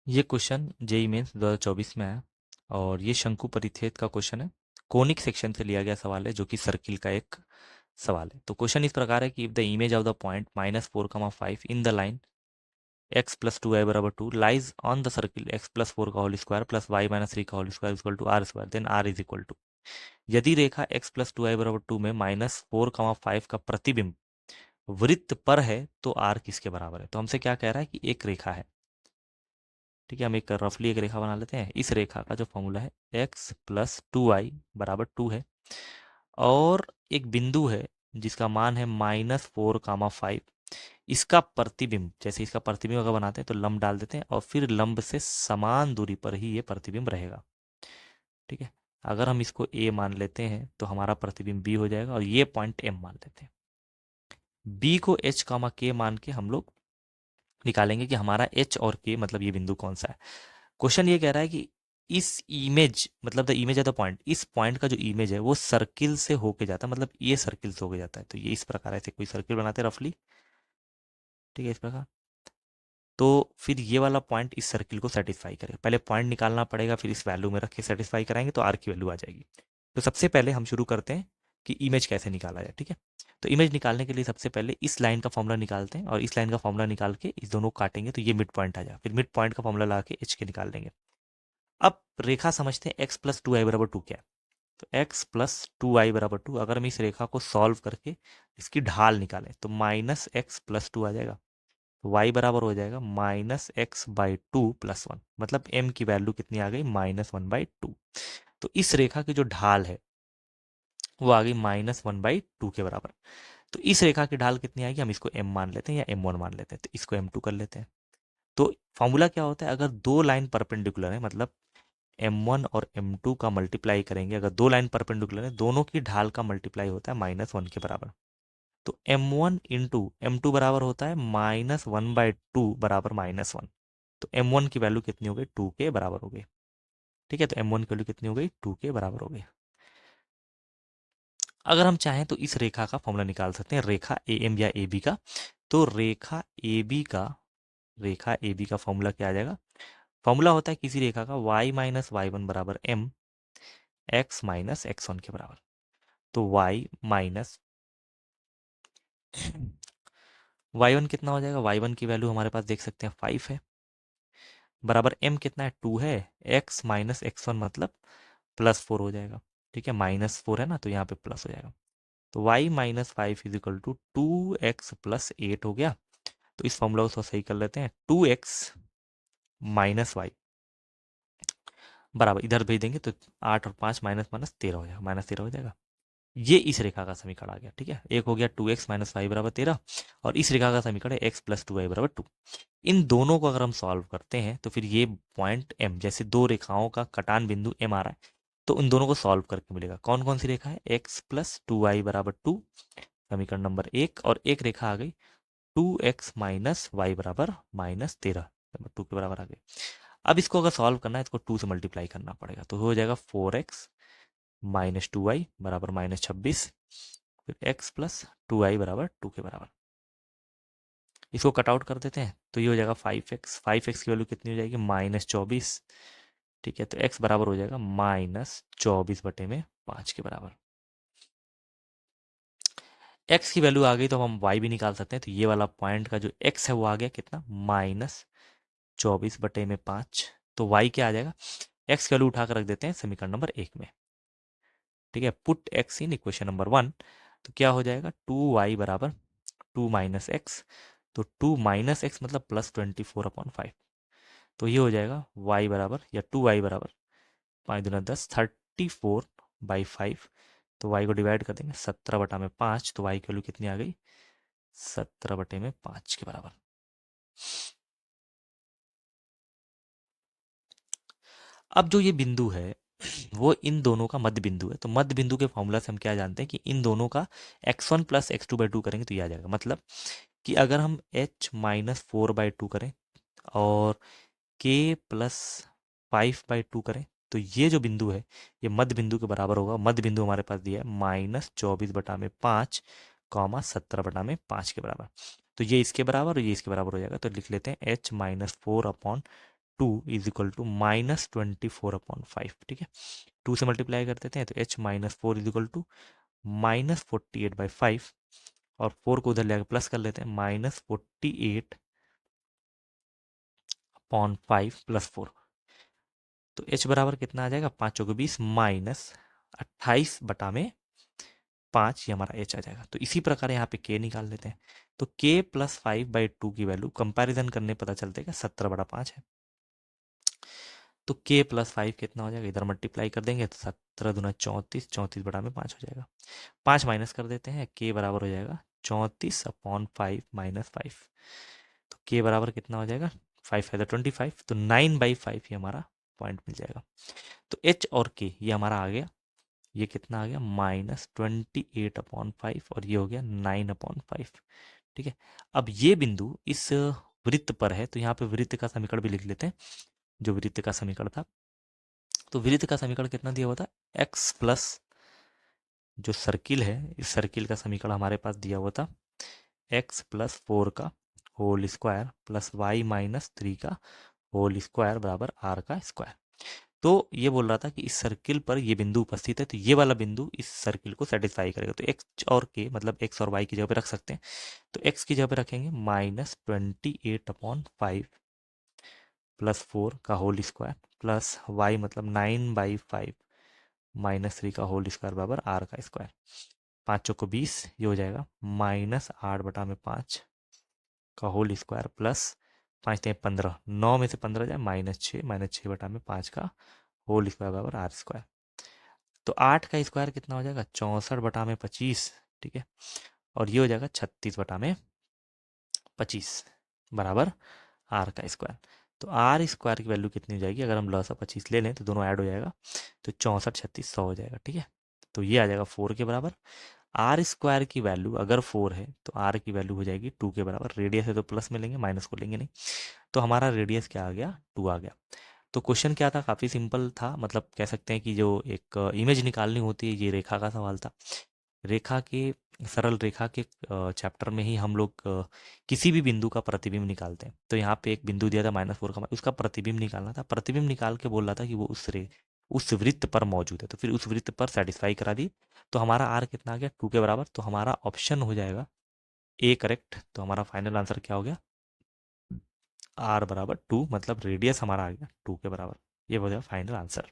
ये question JEE mains 2024 में आया और ये शंकु परिच्छेद का क्वेश्चन है। कोनिक सेक्शन से लिया गया सवाल है जो कि सर्किल का एक सवाल है। तो क्वेश्चन इस प्रकार है कि if the image of the point -4, 5 in the line x plus 2y बराबर 2 lies on the circle x plus 4 का whole square plus y minus 3 का whole square equal to r square, then r is equal to. यदि रेखा x plus 2y बराबर 2 में -4, 5 का प्रतिबिंब वृत्त पर है तो आर किसके बराबर है। तो हमसे क्या कह रहा है कि एक रेखा है। ठीक है, हम एक रफली एक रेखा बना लेते हैं। इस रेखा का जो फॉर्मूला है x प्लस 2y बराबर 2 है और एक बिंदु है जिसका मान है -4, 5। इसका प्रतिबिंब, जैसे इसका प्रतिबिंब अगर बनाते हैं तो लंब डाल देते हैं और फिर लंब से समान दूरी पर ही ये प्रतिबिंब रहेगा। ठीक है, अगर हम इसको a मान लेते हैं तो हमारा प्रतिबिंब b हो जाएगा और ये पॉइंट m मान लेते हैं। b को h, k मान के हम लोग निकालेंगे कि हमारा h और k मतलब ये बिंदु कौन सा है। क्वेश्चन ये कह रहा है कि इस इमेज मतलब the image of the point, इस पॉइंट का जो इमेज है वो सर्किल से होके जाता है, मतलब ये सर्किल से होके जाता है। तो ये इस प्रकार ऐसे कोई सर्किल बनाते हैं रफली। ठीक है, इस प्रकार। तो फिर ये वाला पॉइंट इस सर्किल को सेटिस्फाई करेगा। पहले पॉइंट निकालना पड़ेगा, फिर इस वैल्यू में रख के सेटिस्फाई कराएंगे तो आर की वैल्यू आ जाएगी। तो सबसे पहले हम शुरू करते हैं कि इमेज कैसे निकाला जाए। ठीक है, तो इमेज निकालने के लिए सबसे पहले इस लाइन का फॉर्मूला निकालते हैं और इस लाइन का फॉर्मूला निकाल के इस दोनों को काटेंगे तो ये मिड पॉइंट आ जाएगा। फिर मिड पॉइंट का फॉर्मूला ला के एच के निकाल लेंगे। अब रेखा समझते हैं x प्लस 2y बराबर 2 क्या है। तो x प्लस 2y बराबर 2, अगर हम इस रेखा को सॉल्व करके इसकी ढाल निकालें तो -x प्लस 2 आ जाएगा। तो y बराबर हो जाएगा -x/2 + 1, मतलब m की वैल्यू कितनी आ गई -1/2। तो इस रेखा की जो ढाल है वो आ गई -1/2 के बराबर। तो इस रेखा की ढाल कितनी आएगी, हम इसको m मान लेते हैं या m1 मान लेते हैं, तो इसको m2 कर लेते हैं। तो फॉर्मूला क्या होता है, अगर दो लाइन परपेंडिकुलर है मतलब m1 और m2 का मल्टीप्लाई करेंगे, अगर दो लाइन परपेंडिकुलर है दोनों की ढाल का मल्टीप्लाई होता है -1 के बराबर। तो m1 इंटू m2 बराबर होता है -1/2 बराबर -1। तो m1 की वैल्यू कितनी हो गई, 2 के बराबर हो गई। ठीक है, तो m1 की वैल्यू कितनी हो गई, 2 के बराबर हो गई। अगर हम चाहें तो इस रेखा का फॉर्मूला निकाल सकते हैं, रेखा ए एम या ए बी का। तो रेखा ए बी का फॉर्मूला क्या आ जाएगा। फॉर्मूला होता है किसी रेखा का y माइनस वाई वन बराबर m x minus x one के बराबर। तो y माइनस वाई वन कितना हो जाएगा, वाई वन की वैल्यू हमारे पास देख सकते हैं 5 है, बराबर m कितना है 2 है, x माइनस एक्स वन मतलब +4 हो जाएगा। ठीक है, -4 है ना तो यहाँ पे प्लस हो जाएगा। तो y माइनस 5 = 2x + 8 हो गया। तो इस फॉर्मूला को सही कर लेते हैं, 2x माइनस वाई बराबर इधर भेज देंगे तो 8 और 5 माइनस माइनस 13 हो जाएगा, -13 हो जाएगा। ये इस रेखा का समीकरण आ गया। ठीक है, एक हो गया 2x माइनस वाई बराबर 13 और इस रेखा का समीकरण है x प्लस 2y बराबर 2। इन दोनों को अगर हम सॉल्व करते हैं तो फिर ये पॉइंट m, जैसे दो रेखाओं का कटान बिंदु m आ रहा है तो इन दोनों को सॉल्व करके मिलेगा। कौन कौन सी रेखा है, x प्लस 2y बराबर 2 समीकरण नंबर 1, और एक रेखा आ गई 2x माइनस वाई बराबर -13 नंबर 2 के बराबर आ गई। अब इसको अगर सॉल्व करना है इसको 2 से मल्टीप्लाई करना पड़ेगा तो हो जाएगा 4x माइनस 2y बराबर -26, फिर x प्लस 2y बराबर 2 के बराबर। इसको कट आउट कर देते हैं तो ये हो जाएगा 5x की वैल्यू कितनी हो जाएगी -24। ठीक है, तो x बराबर हो जाएगा -24/5 के बराबर। x की वैल्यू आ गई तो हम y भी निकाल सकते हैं। तो ये वाला पॉइंट का जो x है वो आ गया कितना, -24/5। तो y क्या आ जाएगा, x की वैल्यू उठा कर रख देते हैं समीकरण नंबर 1 में। ठीक है, put x in equation number 1। तो क्या हो जाएगा, 2y बराबर 2 माइनस एक्स। तो 2 माइनस एक्स मतलब +24/5। तो ये हो जाएगा y बराबर या 2y बराबर 5×10 34/5। तो y को डिवाइड कर देंगे 17/5, तो y की वैल्यू कितनी आ गई 17/5 के बराबर। अब जो ये बिंदु है वो इन दोनों का मध्य बिंदु है। तो मध्य बिंदु के फॉर्मूला से हम क्या जानते हैं कि इन दोनों का x1 + x2/2 करेंगे तो ये आ जाएगा। मतलब कि अगर हम h माइनस 4/2 करें और k प्लस 5/2 करें तो ये जो बिंदु है ये मध्य बिंदु के बराबर होगा। मध्य बिंदु हमारे पास दिया है -24/5 17/5 के बराबर। तो ये इसके बराबर और ये इसके बराबर हो जाएगा। तो लिख लेते हैं h -4/2 -24/5, ठीक है। 2 से मल्टीप्लाई कर देते हैं तो h-4 -48/5, और 4 को उधर ले आकर प्लस कर लेते हैं, -48/5 + 4, तो h बराबर कितना आ जाएगा, 5 चौके 20 -28/5, ये हमारा h आ जाएगा। तो इसी प्रकार यहाँ पे k निकाल लेते हैं, तो k + 5/2 की वैल्यू कंपैरिजन करने पता चलता है कि 17/5 है। तो k + 5 कितना हो जाएगा, इधर मल्टीप्लाई कर देंगे तो 17 दूना 34, 34/5 हो जाएगा। 5 माइनस कर देते हैं, k बराबर हो जाएगा 34/5 -5, तो k बराबर कितना हो जाएगा, 5 है तो 25, तो 9/5 ये हमारा पॉइंट मिल जाएगा। तो h और k ये हमारा आ गया, ये कितना आ गया, -28/5, और ये हो गया 9/5, ठीक है। अब ये बिंदु इस वृत्त पर है, तो यहाँ पे वृत्त का समीकरण भी लिख लेते हैं, जो वृत्त का समीकरण था। तो वृत्त का समीकरण कितना दिया हुआ था, x प्लस जो सर्किल है, इस सर्किल का समीकरण हमारे पास दिया हुआ था x + 4 का होल स्क्वायर प्लस y - 3 का होल स्क्वायर बराबर r का स्क्वायर। तो ये बोल रहा था कि इस सर्किल पर ये बिंदु उपस्थित है, तो ये वाला बिंदु इस सर्किल को सेटिस्फाई करेगा। तो x और k मतलब x और y की जगह पे रख सकते हैं, तो x की जगह पे रखेंगे -28/5 + 4 का होल स्क्वायर प्लस y मतलब 9/5 -3 का होल स्क्वायर बराबर r का स्क्वायर। 5 चौको 20, ये हो जाएगा -8/5 का होल स्क्वायर प्लस 5 × 15, 9 में से 15 जाए -6, -6/5 का होल स्क्वायर बराबर r स्क्वायर। तो 8 का स्क्वायर कितना हो जाएगा, 64/25, ठीक है, और ये हो जाएगा 36/25 बराबर आर का स्क्वायर। तो आर स्क्वायर की वैल्यू कितनी हो जाएगी, अगर हम लॉस ऑफ 25 ले लें तो दोनों ऐड हो जाएगा, तो 64 36 100 हो जाएगा, ठीक है। तो ये आ जाएगा 4 के बराबर। आर स्क्वायर की वैल्यू अगर 4 है तो आर की वैल्यू हो जाएगी 2 के बराबर। रेडियस है तो प्लस में लेंगे, माइनस को लेंगे नहीं, तो हमारा रेडियस क्या आ गया, 2 आ गया। तो क्वेश्चन क्या था, काफ़ी सिंपल था, मतलब कह सकते हैं कि जो एक इमेज निकालनी होती है, ये रेखा का सवाल था। रेखा के सरल रेखा के चैप्टर में ही हम लोग किसी भी बिंदु का प्रतिबिंब निकालते हैं। तो यहाँ पे एक बिंदु दिया था -4 का, उसका प्रतिबिंब निकालना था। प्रतिबिंब निकाल के बोल रहा था कि वो उस वृत्त पर मौजूद है, तो फिर उस वृत्त पर सेटिस्फाई करा दी। तो हमारा आर कितना आ गया, 2 के बराबर। तो हमारा ऑप्शन हो जाएगा ए करेक्ट। तो हमारा फाइनल आंसर क्या हो गया, आर बराबर 2, मतलब रेडियस हमारा आ गया 2 के बराबर। ये हो जाएगा फाइनल आंसर।